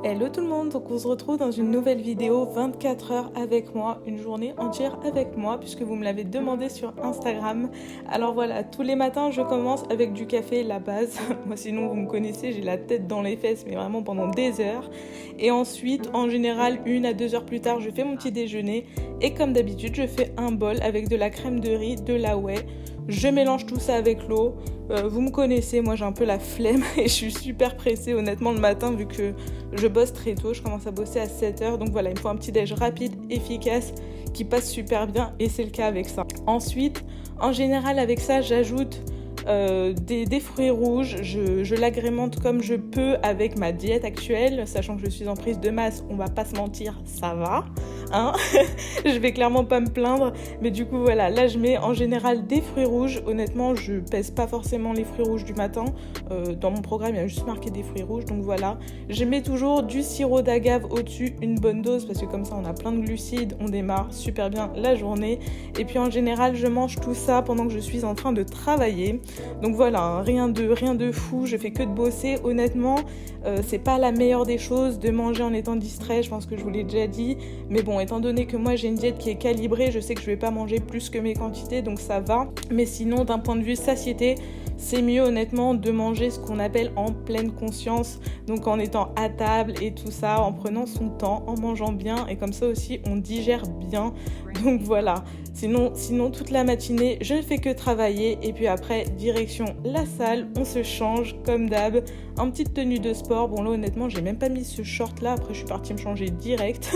Hello tout le monde, donc on se retrouve dans une nouvelle vidéo 24 heures avec moi, une journée entière avec moi puisque vous me l'avez demandé sur Instagram. Alors voilà, tous les matins je commence avec du café, la base. Moi sinon vous me connaissez, j'ai la tête dans les fesses mais vraiment pendant des heures. Et ensuite en général 1 à 2 heures plus tard je fais mon petit déjeuner et comme d'habitude je fais un bol avec de la crème de riz, de la whey. Je mélange tout ça avec l'eau. Vous me connaissez, moi j'ai un peu la flemme et je suis super pressée honnêtement le matin vu que je bosse très tôt, je commence à bosser à 7h. Donc voilà, il me faut un petit déj rapide, efficace, qui passe super bien et c'est le cas avec ça. Ensuite, en général avec ça, j'ajoute des fruits rouges, je l'agrémente comme je peux avec ma diète actuelle, sachant que je suis en prise de masse, on va pas se mentir, ça va. Hein je vais clairement pas me plaindre, mais du coup voilà, là je mets en général des fruits rouges. Honnêtement je pèse pas forcément les fruits rouges du matin, dans mon programme il y a juste marqué des fruits rouges, donc voilà. Je mets toujours du sirop d'agave au-dessus, une bonne dose, parce que comme ça on a plein de glucides, on démarre super bien la journée. Et puis en général je mange tout ça pendant que je suis en train de travailler, donc voilà, hein, rien de fou, je fais que de bosser. Honnêtement c'est pas la meilleure des choses de manger en étant distrait, je pense que je vous l'ai déjà dit, mais bon, étant donné que moi j'ai une diète qui est calibrée, je sais que je vais pas manger plus que mes quantités, donc ça va. Mais sinon, d'un point de vue satiété, c'est mieux honnêtement de manger ce qu'on appelle en pleine conscience, donc en étant à table et tout ça, en prenant son temps, en mangeant bien, et comme ça aussi on digère bien. Donc voilà, sinon toute la matinée je ne fais que travailler et puis après direction la salle, on se change comme d'hab, en petite tenue de sport. Bon là honnêtement j'ai même pas mis ce short là, après je suis partie me changer direct.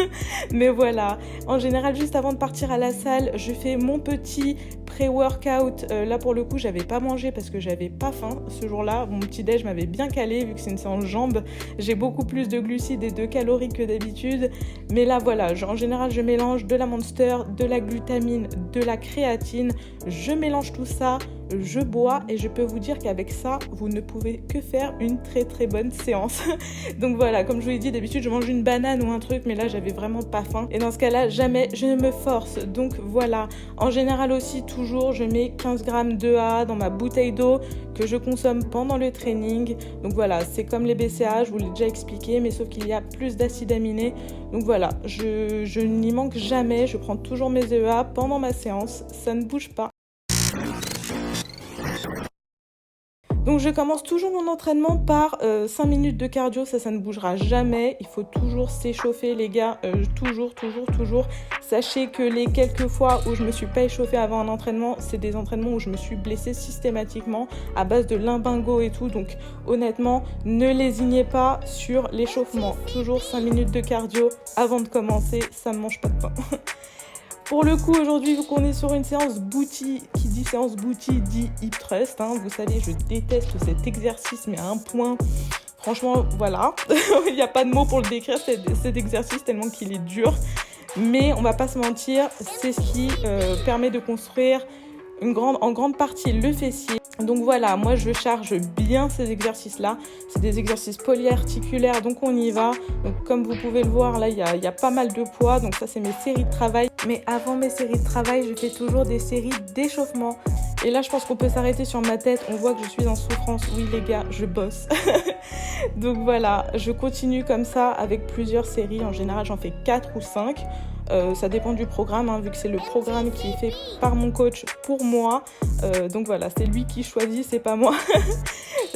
Mais voilà, en général juste avant de partir à la salle, je fais mon petit pré-workout. Là pour le coup j'avais pas mangé parce que j'avais pas faim ce jour-là. Mon petit déj m'avait bien calé vu que c'est une séance jambes. J'ai beaucoup plus de glucides et de calories que d'habitude. Mais là voilà, en général je mélange de la Monster, de la glutamine, de la créatine. Je mélange tout ça, je bois et je peux vous dire qu'avec ça, vous ne pouvez que faire une très très bonne séance. Donc voilà, comme je vous l'ai dit, d'habitude je mange une banane ou un truc, mais là j'avais vraiment pas faim. Et dans ce cas-là, jamais je ne me force. Donc voilà, en général aussi, toujours je mets 15 grammes d'EA dans ma bouteille d'eau que je consomme pendant le training. Donc voilà, c'est comme les BCA, je vous l'ai déjà expliqué, mais sauf qu'il y a plus d'acides aminés. Donc voilà, je n'y manque jamais, je prends toujours mes EA pendant ma séance, ça ne bouge pas. Donc je commence toujours mon entraînement par 5 minutes de cardio, ça ne bougera jamais. Il faut toujours s'échauffer les gars, toujours. Sachez que les quelques fois où je me suis pas échauffée avant un entraînement, c'est des entraînements où je me suis blessée systématiquement à base de limbago et tout. Donc honnêtement, ne lésignez pas sur l'échauffement. Toujours 5 minutes de cardio avant de commencer, ça ne mange pas de pain. Pour le coup, aujourd'hui, vu qu'on est sur une séance booty, qui dit séance booty dit hip thrust, hein, vous savez, je déteste cet exercice, mais à un point, franchement, voilà, il n'y a pas de mots pour le décrire, cet exercice, tellement qu'il est dur, mais on va pas se mentir, c'est ce qui permet de construire en grande partie le fessier. Donc voilà, moi je charge bien ces exercices-là. C'est des exercices polyarticulaires, donc on y va. Donc comme vous pouvez le voir, là il y a pas mal de poids. Donc ça c'est mes séries de travail. Mais avant mes séries de travail, je fais toujours des séries d'échauffement. Et là je pense qu'on peut s'arrêter sur ma tête. On voit que je suis en souffrance. Oui les gars, je bosse. Donc voilà, je continue comme ça avec plusieurs séries. En général j'en fais 4 ou 5. Ça dépend du programme, hein, vu que c'est le programme qui est fait par mon coach pour moi. Donc voilà, c'est lui qui choisit, c'est pas moi.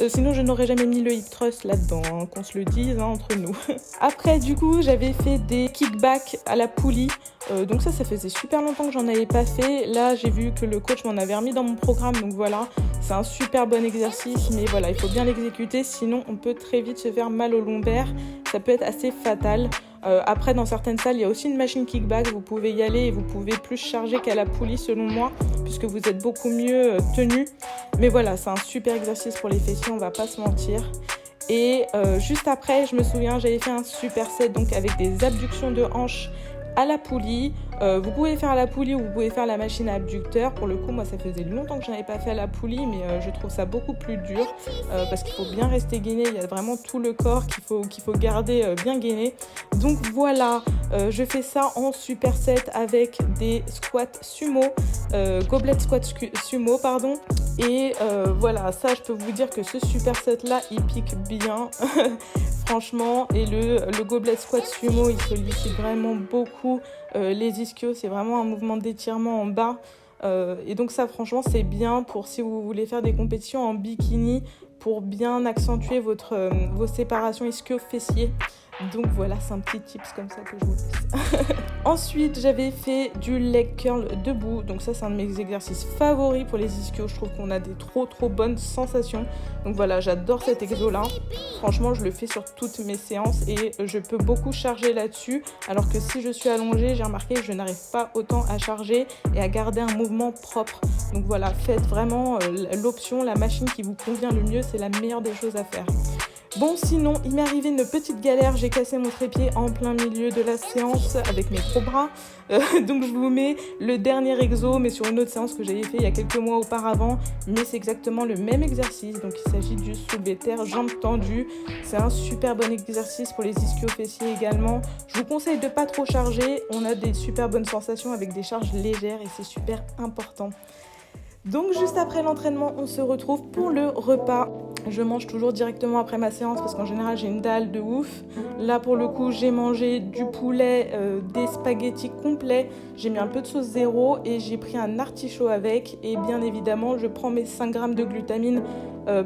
Sinon, je n'aurais jamais mis le hip thrust là-dedans, hein, qu'on se le dise, hein, entre nous. Après, du coup, j'avais fait des kickbacks à la poulie. Donc ça faisait super longtemps que j'en avais pas fait. Là, j'ai vu que le coach m'en avait remis dans mon programme. Donc voilà, c'est un super bon exercice. Mais voilà, il faut bien l'exécuter. Sinon, on peut très vite se faire mal au lombaire. Ça peut être assez fatal. Après, dans certaines salles, il y a aussi une machine kickback. Vous pouvez y aller et vous pouvez plus charger qu'à la poulie, selon moi, puisque vous êtes beaucoup mieux tenu. Mais voilà, c'est un super exercice pour les fessiers, on va pas se mentir. Et juste après, je me souviens, j'avais fait un superset donc avec des abductions de hanches à la poulie. Vous pouvez faire à la poulie ou vous pouvez faire la machine à abducteur. Pour le coup, moi, ça faisait longtemps que je n'avais pas fait à la poulie, mais je trouve ça beaucoup plus dur parce qu'il faut bien rester gainé. Il y a vraiment tout le corps qu'il faut garder bien gainé. Donc voilà, je fais ça en superset avec des squats sumo, goblet squat sumo, pardon. Et voilà, ça, je peux vous dire que ce superset là, il pique bien. franchement. Et le goblet squat sumo, il sollicite vraiment beaucoup les ischios. C'est vraiment un mouvement d'étirement en bas. Et donc ça, franchement, c'est bien pour si vous voulez faire des compétitions en bikini pour bien accentuer vos séparations ischio-fessiers. Donc voilà, c'est un petit tips comme ça que je vous laisse. Ensuite, j'avais fait du leg curl debout. Donc ça, c'est un de mes exercices favoris pour les ischios. Je trouve qu'on a des trop bonnes sensations. Donc voilà, j'adore cet exo-là. Franchement, je le fais sur toutes mes séances et je peux beaucoup charger là-dessus. Alors que si je suis allongée, j'ai remarqué que je n'arrive pas autant à charger et à garder un mouvement propre. Donc voilà, faites vraiment l'option, la machine qui vous convient le mieux. C'est la meilleure des choses à faire. Bon, sinon, il m'est arrivé une petite galère. J'ai cassé mon trépied en plein milieu de la séance avec mes gros bras. Donc, je vous mets le dernier exo, mais sur une autre séance que j'avais fait il y a quelques mois auparavant. Mais c'est exactement le même exercice. Donc, il s'agit du soulevé terre, jambes tendues. C'est un super bon exercice pour les ischio-fessiers également. Je vous conseille de ne pas trop charger. On a des super bonnes sensations avec des charges légères et c'est super important. Donc juste après l'entraînement, on se retrouve pour le repas. Je mange toujours directement après ma séance parce qu'en général j'ai une dalle de ouf. Là pour le coup j'ai mangé du poulet, des spaghettis complets. J'ai mis un peu de sauce zéro et j'ai pris un artichaut avec. Et bien évidemment je prends mes 5 grammes de glutamine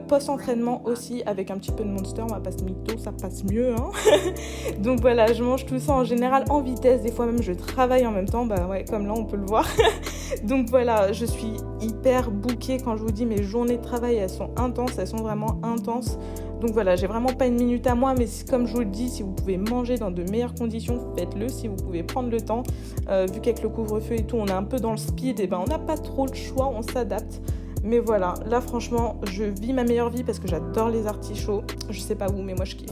post-entraînement aussi avec un petit peu de Monster. On va pas se mytho, ça passe mieux hein. Donc voilà, je mange tout ça en général en vitesse. Des fois même je travaille en même temps, bah ouais, comme là on peut le voir. Donc voilà, je suis hyper bookée quand je vous dis mes journées de travail, elles sont intenses, elles sont vraiment intenses. Donc voilà, j'ai vraiment pas une minute à moi, mais comme je vous le dis, si vous pouvez manger dans de meilleures conditions, faites-le. Si vous pouvez prendre le temps, vu qu'avec le couvre-feu et tout, on est un peu dans le speed, et ben on n'a pas trop le choix, on s'adapte. Mais voilà, là franchement, je vis ma meilleure vie parce que j'adore les artichauts. Je sais pas vous, mais moi je kiffe.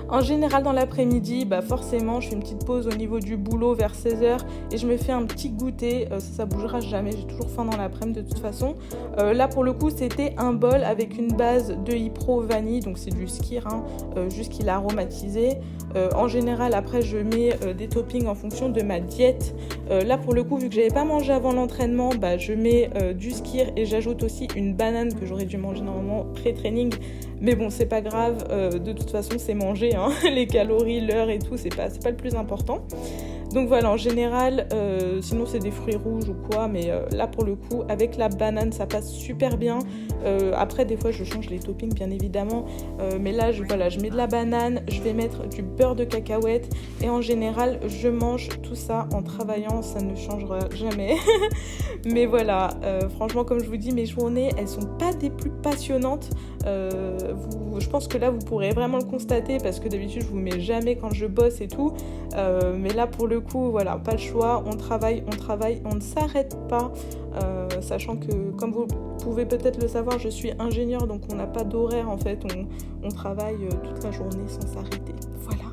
En général, dans l'après-midi, bah forcément, je fais une petite pause au niveau du boulot vers 16h et je me fais un petit goûter. Ça bougera jamais, j'ai toujours faim dans l'après-midi de toute façon. Là, pour le coup, c'était un bol avec une base de Hypro vanille, donc c'est du skyr, hein, juste qu'il a aromatisé. En général, après, je mets des toppings en fonction de ma diète. Là, pour le coup, vu que j'avais pas mangé avant l'entraînement, bah, je mets du skyr et j'ajoute aussi une banane que j'aurais dû manger normalement pré-training, mais bon c'est pas grave, de toute façon c'est manger hein. Les calories, l'heure et tout c'est pas le plus important. Donc voilà, en général, sinon c'est des fruits rouges ou quoi, mais là pour le coup, avec la banane, ça passe super bien. Après, des fois, je change les toppings, bien évidemment, mais là, je mets de la banane, je vais mettre du beurre de cacahuète, et en général, je mange tout ça en travaillant, ça ne changera jamais. Mais voilà, franchement, comme je vous dis, mes journées, elles sont pas des plus passionnantes. Je pense que là, vous pourrez vraiment le constater, parce que d'habitude, je vous mets jamais quand je bosse et tout, mais là, pour le coup, voilà, pas le choix, on travaille, on ne s'arrête pas, sachant que, comme vous pouvez peut-être le savoir, je suis ingénieure, donc on n'a pas d'horaire en fait, on travaille toute la journée sans s'arrêter, voilà.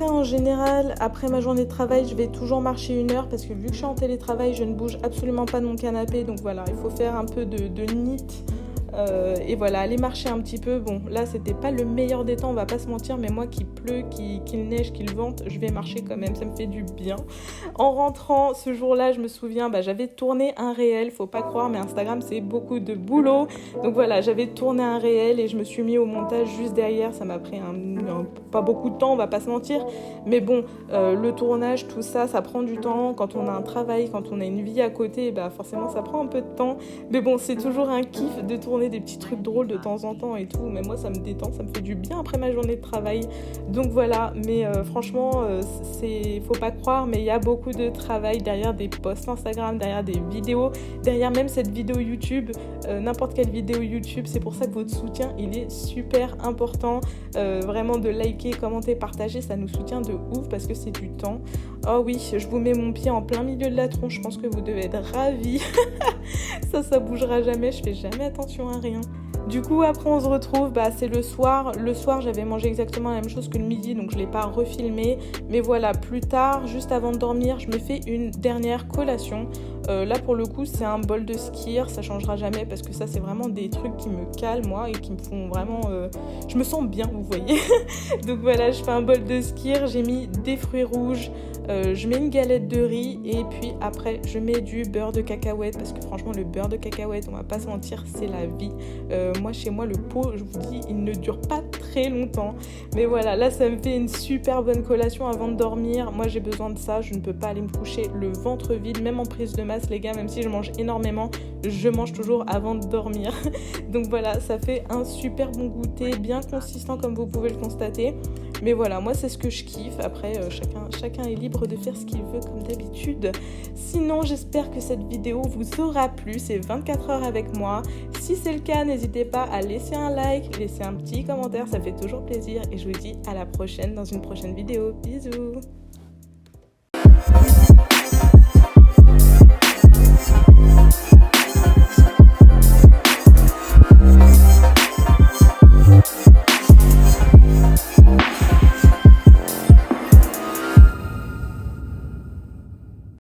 En général, après ma journée de travail, je vais toujours marcher 1 heure parce que vu que je suis en télétravail, je ne bouge absolument pas de mon canapé. Donc voilà, il faut faire un peu de NEAT. Et voilà, aller marcher un petit peu. Bon, là, c'était pas le meilleur des temps, on va pas se mentir, mais moi qui pleut, qu'il neige, qu'il vente, je vais marcher quand même, ça me fait du bien. En rentrant, ce jour-là, je me souviens, j'avais tourné un réel, faut pas croire, mais Instagram, c'est beaucoup de boulot. Donc voilà, j'avais tourné un réel et je me suis mis au montage juste derrière. Ça m'a pris pas beaucoup de temps, on va pas se mentir. Mais bon, le tournage, tout ça, ça prend du temps. Quand on a un travail, quand on a une vie à côté, forcément, ça prend un peu de temps. Mais bon, c'est toujours un kiff de tourner des petits trucs drôles de temps en temps et tout, mais moi ça me détend, ça me fait du bien après ma journée de travail. Donc voilà, mais franchement faut pas croire, mais il y a beaucoup de travail derrière des posts Instagram, derrière des vidéos, derrière même cette vidéo YouTube, n'importe quelle vidéo YouTube. C'est pour ça que votre soutien il est super important, vraiment de liker, commenter, partager, ça nous soutient de ouf parce que c'est du temps. Oh oui, je vous mets mon pied en plein milieu de la tronche, je pense que vous devez être ravis. Ça bougera jamais, je fais jamais attention à rien. Du coup après on se retrouve, c'est le soir. Le soir j'avais mangé exactement la même chose que le midi, donc je ne l'ai pas refilmé. Mais voilà, plus tard, juste avant de dormir, je me fais une dernière collation. Là pour le coup c'est un bol de skyr, ça changera jamais parce que ça c'est vraiment des trucs qui me calent moi et qui me font vraiment... je me sens bien, vous voyez. Donc voilà, je fais un bol de skyr, j'ai mis des fruits rouges, je mets une galette de riz et puis après je mets du beurre de cacahuète parce que franchement le beurre de cacahuète, on va pas se mentir, c'est la vie. Moi chez moi le pot, je vous dis, il ne dure pas très longtemps. Mais voilà, là ça me fait une super bonne collation avant de dormir. Moi j'ai besoin de ça, je ne peux pas aller me coucher le ventre vide, même en prise de masse les gars, même si je mange énormément, je mange toujours avant de dormir. Donc voilà, ça fait un super bon goûter, bien consistant comme vous pouvez le constater. Mais voilà, moi c'est ce que je kiffe. Après, chacun est libre de faire ce qu'il veut comme d'habitude. Sinon, j'espère que cette vidéo vous aura plu. C'est 24 heures avec moi. Si c'est le cas, n'hésitez pas à laisser un like, laisser un petit commentaire, ça fait toujours plaisir. Et je vous dis à la prochaine dans une prochaine vidéo. Bisous!